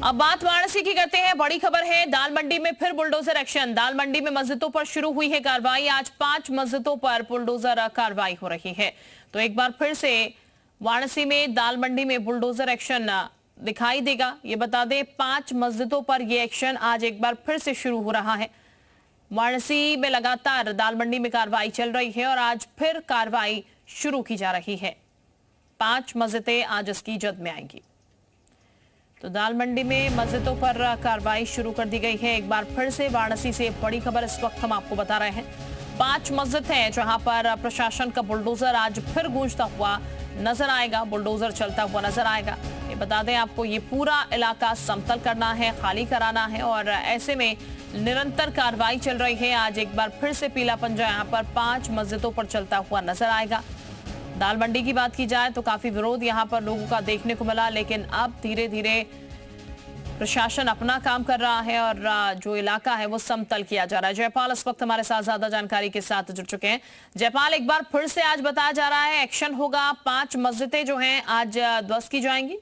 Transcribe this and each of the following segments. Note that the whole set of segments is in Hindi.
अब बात वाराणसी की करते हैं। बड़ी खबर है, दाल मंडी में फिर बुलडोजर एक्शन। दाल मंडी में मस्जिदों पर शुरू हुई है कार्रवाई। आज 5 मस्जिदों पर बुलडोजर कार्रवाई हो रही है। तो एक बार फिर से वाराणसी में दाल मंडी में बुलडोजर एक्शन दिखाई देगा। ये बता दें, 5 मस्जिदों पर यह एक्शन आज एक बार फिर से शुरू हो रहा है। वाराणसी में लगातार दाल मंडी में कार्रवाई चल रही है और आज फिर कार्रवाई शुरू की जा रही है। 5 मस्जिदें आज इसकी जद में आएंगी। तो दाल मंडी में मस्जिदों पर कार्रवाई शुरू कर दी गई है। एक बार फिर से वाराणसी से बड़ी खबर इस वक्त हम आपको बता रहे हैं। 5 मस्जिद हैं जहां पर प्रशासन का बुलडोजर आज फिर गूंजता हुआ नजर आएगा, बुलडोजर चलता हुआ नजर आएगा। ये बता दें आपको, ये पूरा इलाका समतल करना है, खाली कराना है और ऐसे में निरंतर कार्रवाई चल रही है। आज एक बार फिर से पीला पंजा यहाँ पर 5 मस्जिदों पर चलता हुआ नजर आएगा। दाल मंडी की बात की जाए तो काफी विरोध यहां पर लोगों का देखने को मिला, लेकिन अब धीरे धीरे प्रशासन अपना काम कर रहा है और जो इलाका है वो समतल किया जा रहा है। जयपाल इस वक्त हमारे साथ ज्यादा जानकारी के साथ जुड़ चुके हैं। जयपाल, एक बार फिर से आज बताया जा रहा है एक्शन होगा, 5 मस्जिदें जो हैं आज ध्वस्त की जाएंगी।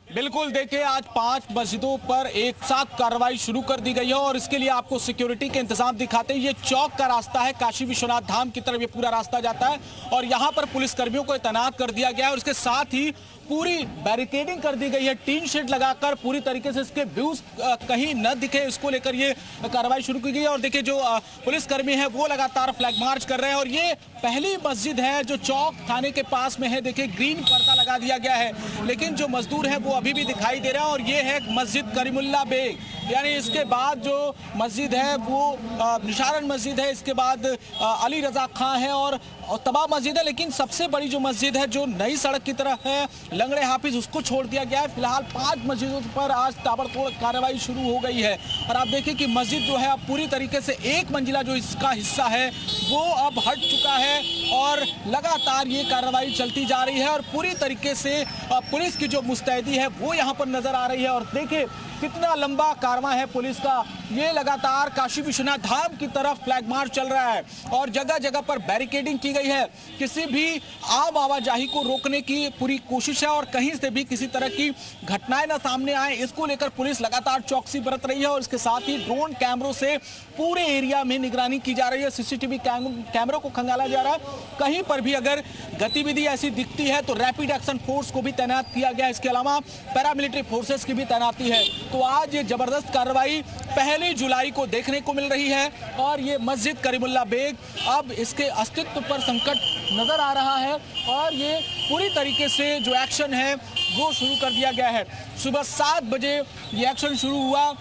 बिल्कुल, देखिए आज 5 मस्जिदों पर एक साथ कार्रवाई शुरू कर दी गई है और इसके लिए आपको सिक्योरिटी के इंतजाम दिखाते हैं। ये चौक का रास्ता है, काशी विश्वनाथ धाम की तरफ ये पूरा रास्ता जाता है और यहाँ पर पुलिस कर्मियों को तैनात कर दिया गया है और इसके साथ ही पूरी बैरिकेडिंग कर दी गई है। टीन शेड लगाकर पूरी तरीके से इसके व्यूज कहीं न दिखे, इसको लेकर ये कार्रवाई शुरू की गई है। और देखिए जो पुलिसकर्मी है वो लगातार फ्लैग मार्च कर रहे हैं और ये पहली मस्जिद है जो चौक थाने के पास में है। देखिए ग्रीन पर्दा लगा दिया गया है, लेकिन जो मजदूर है वो अभी भी दिखाई दे रहा है। और ये है मस्जिद करीमुल्ला बेग, यानी इसके बाद जो मस्जिद है वो निशारन मस्जिद है, इसके बाद अली रजा खां है और तमाम मस्जिद है। लेकिन सबसे बड़ी जो मस्जिद है जो नई सड़क की तरफ है, लंगड़े हाफिज, उसको छोड़ दिया गया है। फिलहाल 5 मस्जिदों पर आज ताबड़तोड़ कार्रवाई शुरू हो गई है और आप देखिए कि मस्जिद जो है अब पूरी तरीके से एक मंजिला जो इसका हिस्सा है वो अब हट चुका है और लगातार ये कार्रवाई चलती जा रही है और पूरी तरीके से पुलिस की जो मुस्तैदी है वो यहाँ पर नजर आ रही है। और देखिए कितना लंबा कारवां है पुलिस का, ये लगातार काशी विश्वनाथ धाम की तरफ फ्लैग मार्च चल रहा है और जगह जगह पर बैरिकेडिंग की गई है। किसी भी आम आवाजाही को रोकने की पूरी कोशिश है और कहीं से भी किसी तरह की घटनाएं ना सामने आए, इसको लेकर पुलिस लगातार चौकसी बरत रही है और इसके साथ ही ड्रोन कैमरों से पूरे एरिया में निगरानी की जा रही है। सीसीटीवी कैमरों को खंगाला जा रहा है। कहीं पर भी अगर गतिविधि ऐसी दिखती है तो रैपिड एक्शन फोर्स को भी तैनात किया गया है। इसके अलावा पैरामिलिट्री फोर्सेस की भी तैनाती है। तो आज ये जबरदस्त कार्रवाई 1 जुलाई को देखने को मिल रही है और ये मस्जिद करीमुल्ला बेग अब इसके अस्तित्व पर संकट नजर आ रहा है और ये पूरी तरीके से जो एक्शन है वो शुरू कर दिया गया है। सुबह 7 बजे ये एक्शन शुरू हुआ।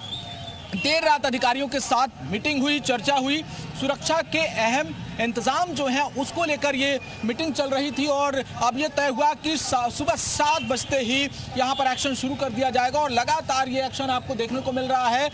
देर रात अधिकारियों के साथ मीटिंग हुई, चर्चा हुई, सुरक्षा के अहम इंतजाम जो है उसको लेकर ये मीटिंग चल रही थी और अब ये तय हुआ कि सुबह 7 बजते ही यहाँ पर एक्शन शुरू कर दिया जाएगा और लगातार ये एक्शन आपको देखने को मिल रहा है।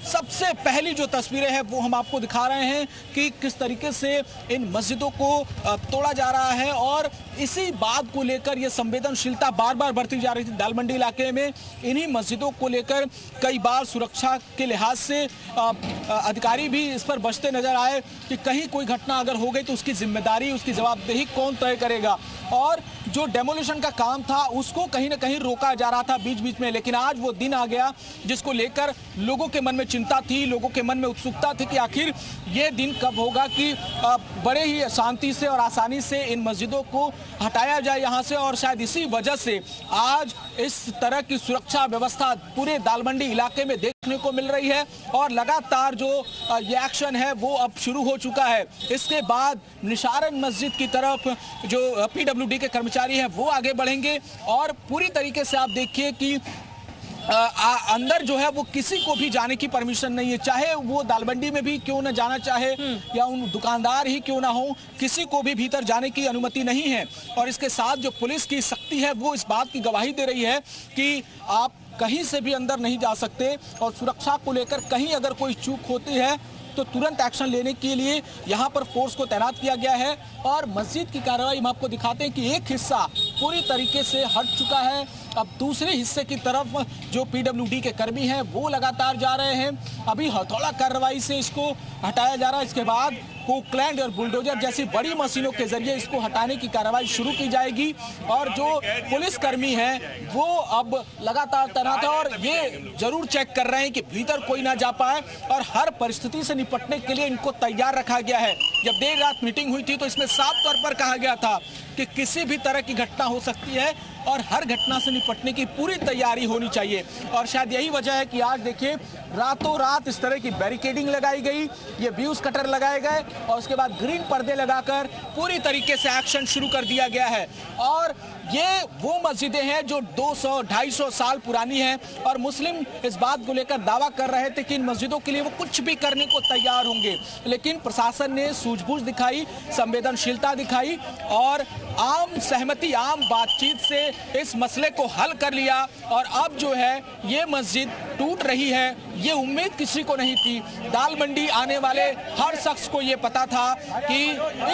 सबसे पहली जो तस्वीरें हैं वो हम आपको दिखा रहे हैं कि किस तरीके से इन मस्जिदों को तोड़ा जा रहा है और इसी बात को लेकर ये संवेदनशीलता बार बार बढ़ती जा रही थी दाल मंडी इलाके में। इन्हीं मस्जिदों को लेकर कई बार सुरक्षा के लिहाज से अधिकारी भी इस पर बचते नजर आए कि कहीं कोई घटना अगर हो गई तो उसकी जिम्मेदारी, उसकी जवाबदेही कौन तय करेगा। और जो डेमोलिशन का काम था उसको कहीं ना कहीं रोका जा रहा था बीच बीच में, लेकिन आज वो दिन आ गया जिसको लेकर लोगों के मन में चिंता थी, लोगों के मन में उत्सुकता थी कि आखिर ये दिन कब होगा कि बड़े ही शांति से और आसानी से इन मस्जिदों को हटाया जाए यहाँ से। और शायद इसी वजह से आज इस तरह की सुरक्षा व्यवस्था पूरे दाल मंडी इलाके में देखने को मिल रही है और लगातार जो ये एक्शन है वो अब शुरू हो चुका है। इसके बाद निशारन मस्जिद की तरफ जो पीडब्ल्यूडी के कर्मचारी हैं वो आगे बढ़ेंगे और पूरी तरीके से आप देखिए कि अंदर जो है वो किसी को भी जाने की परमिशन नहीं है, चाहे वो दाल मंडी में भी क्यों ना जाना चाहे या उन दुकानदार ही क्यों ना हो, किसी को भी भीतर जाने की अनुमति नहीं है। और इसके साथ जो पुलिस की सख्ती है वो इस बात की गवाही दे रही है कि आप कहीं से भी अंदर नहीं जा सकते और सुरक्षा को लेकर कहीं अगर कोई चूक होती है तो तुरंत एक्शन लेने के लिए यहाँ पर फोर्स को तैनात किया गया है। और मस्जिद की कार्रवाई हम आपको दिखाते हैं कि एक हिस्सा पूरी तरीके से हट चुका है। अब दूसरे हिस्से की तरफ जो पीडब्ल्यूडी के कर्मी हैं वो लगातार जा रहे हैं। अभी हथौड़ा कार्रवाई से इसको हटाया जा रहा है, इसके बाद पोकलैंड और बुलडोजर जैसी बड़ी मशीनों के जरिए इसको हटाने की कार्रवाई शुरू की जाएगी। और जो पुलिसकर्मी हैं वो अब लगातार तैनात है और ये जरूर चेक कर रहे हैं कि भीतर कोई ना जा पाए और हर परिस्थिति से निपटने के लिए इनको तैयार रखा गया है। जब देर रात मीटिंग हुई थी तो इसमें साफ तौर पर कहा गया था कि किसी भी तरह की घटना हो सकती है और हर घटना से निपटने की पूरी तैयारी होनी चाहिए। और शायद यही वजह है कि आज देखिए रातों रात इस तरह की बैरिकेडिंग लगाई गई, ये व्यूज कटर लगाए गए और उसके बाद ग्रीन पर्दे लगाकर पूरी तरीके से एक्शन शुरू कर दिया गया है। और ये वो मस्जिदें हैं जो 200-250 साल पुरानी हैं और मुस्लिम इस बात को लेकर दावा कर रहे थे कि इन मस्जिदों के लिए वो कुछ भी करने को तैयार होंगे, लेकिन प्रशासन ने सूझबूझ दिखाई, संवेदनशीलता दिखाई और आम सहमति, आम बातचीत से इस मसले को हल कर लिया। और अब जो है ये मस्जिद टूट रही है, ये उम्मीद किसी को नहीं थी। दाल मंडी आने वाले हर शख्स को ये पता था कि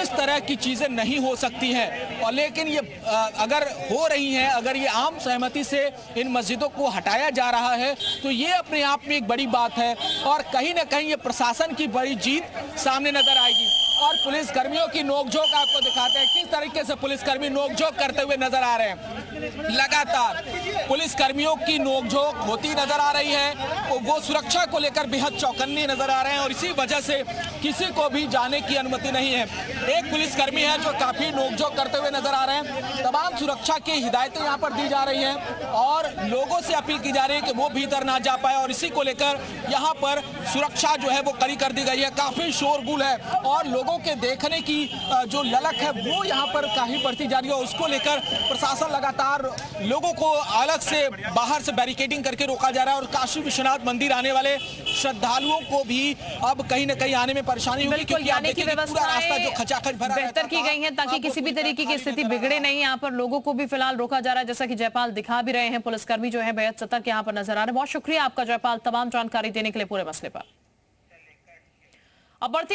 इस तरह की चीजें नहीं हो सकती हैं, और लेकिन ये अगर हो रही हैं, अगर ये आम सहमति से इन मस्जिदों को हटाया जा रहा है तो ये अपने आप में एक बड़ी बात है और कहीं ना कहीं ये प्रशासन की बड़ी जीत सामने नजर आएगी। और पुलिस कर्मियों की नोकझोंक आपको दिखाते हैं किस तरीके से पुलिसकर्मी नोकझोंक करते हुए नजर आ रहे हैं। लगातार पुलिस कर्मियों की नोकझोंक होती नजर आ रही है, वो सुरक्षा को लेकर बेहद चौकन्ने नजर आ रहे हैं और इसी वजह से किसी को भी जाने की अनुमति नहीं है। एक पुलिसकर्मी है जो काफी नोकझोंक करते हुए नजर आ रहे हैं। तमाम सुरक्षा की हिदायतें यहाँ पर दी जा रही हैं और लोगों से अपील की जा रही है कि वो भीतर ना जा पाए और इसी को लेकर यहाँ पर सुरक्षा जो है वो कड़ी कर दी गई है। काफी शोरगुल है और लोगों के देखने की जो ललक है वो यहाँ पर काफी बढ़ती जा रही है। उसको लेकर प्रशासन लगातार लोगों को अलग से बाहर से बैरिकेडिंग करके रोका जा रहा है और काशी विश्वनाथ मंदिर आने वाले श्रद्धालुओं को भी अब कहीं न कहीं आने में परेशानी होगी क्योंकि आने की व्यवस्था रास्ता जो खचाखच भरा बेहतर की गई है ताकि किसी भी तरीके की स्थिति बिगड़े नहीं। यहाँ पर लोगों को भी फिलहाल रोका जा रहा है, जैसा कि जयपाल दिखा भी रहे हैं। पुलिसकर्मी जो है बेहद सतर्क यहाँ पर नजर आ रहे हैं। बहुत शुक्रिया आपका जयपाल तमाम जानकारी देने के लिए पूरे मसले पर। अब बढ़ते हैं